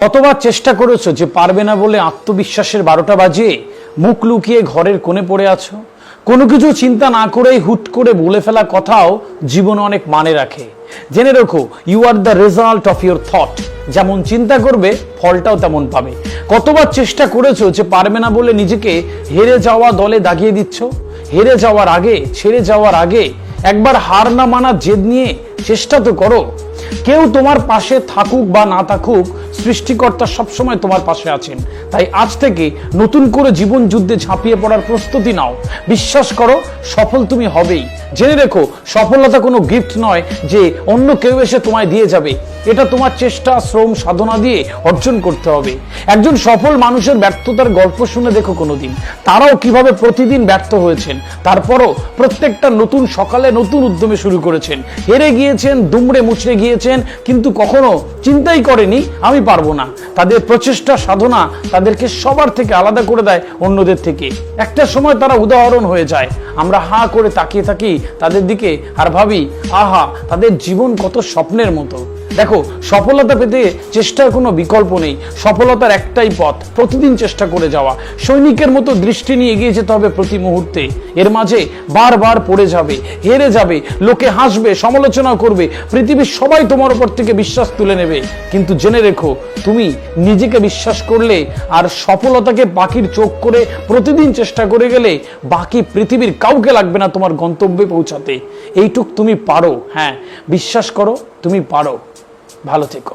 কতবার চেষ্টা করেছো যে পারবে না বলে আত্মবিশ্বাসের 12টা বাজিয়ে মুখ লুকিয়ে ঘরের কোণে পড়ে আছো? কোনো কিছু চিন্তা না করেই হুট করে বলে ফেলা কথাও জীবনে অনেক মানে রাখে। জেনে রেখো, you are the result of your thought. যেমন চিন্তা করবে ফলটাও তেমন পাবে। কতবার চেষ্টা করেছো যে পারবে না বলে নিজেকে হেরে যাওয়া দলে দাগিয়ে দিচ্ছ? হেরে যাওয়ার আগে, ছেড়ে যাওয়ার আগে একবার হার না মানার জেদ নিয়ে চেষ্টা তো করো। কেউ তোমার পাশে থাকুক বা না থাকুক, সৃষ্টিকর্তা সবসময় তোমার পাশে আছেন। তাই আজ থেকে নতুন করে জীবন যুদ্ধে ঝাঁপিয়ে পড়ার প্রস্তুতি নাও। বিশ্বাস করো, সফল তুমি হবেই। জেনে রেখো, সফলতা কোনো গিফট নয় যে অন্য কেউ এসে তোমায় দিয়ে যাবে। এটা তোমার চেষ্টা, শ্রম, সাধনা দিয়ে অর্জন করতে হবে। একজন সফল মানুষের ব্যর্থতার গল্প শুনে দেখো কোনোদিন। তারাও কিভাবে প্রতিদিন ব্যর্থ হয়েছেন, তারপরও প্রত্যেকটা নতুন সকালে নতুন উদ্যমে শুরু করেছেন। হেরে গিয়েছেন, দুমড়ে মুচড়ে গিয়েছেন, কিন্তু কখনো চিন্তাই করেনি আমি পারবো না। তাদের প্রচেষ্টা, সাধনা তাদেরকে সবার থেকে আলাদা করে দেয় অন্যদের থেকে। একটা সময় তারা উদাহরণ হয়ে যায়। আমরা হাঁ করে তাকিয়ে থাকি তাদের দিকে আর ভাবি, আহা, তাদের জীবন কত স্বপ্নের মতো। দেখো, সফলতা পেতে চেষ্টার কোনো বিকল্প নেই। সফলতার একটাই পথ, প্রতিদিন চেষ্টা করে যাওয়া। সৈনিকের মতো দৃষ্টি নিয়ে এগিয়ে যেতে হবে প্রতি মুহূর্তে। এর মাঝে বারবার পড়ে যাবে, হেরে যাবে, লোকে হাসবে, সমালোচনা করবে, পৃথিবীর সবাই তোমার উপর থেকে বিশ্বাস তুলে নেবে। কিন্তু জেনে রেখো, তুমি নিজেকে বিশ্বাস করলে আর সফলতাকে বাকির চোখ করে প্রতিদিন চেষ্টা করে গেলে বাকি পৃথিবীর কাউকে লাগবে না তোমার গন্তব্যে পৌঁছাতে। এইটুক তুমি পারো। হ্যাঁ, বিশ্বাস করো, তুমি পারো। ভালো থেকো।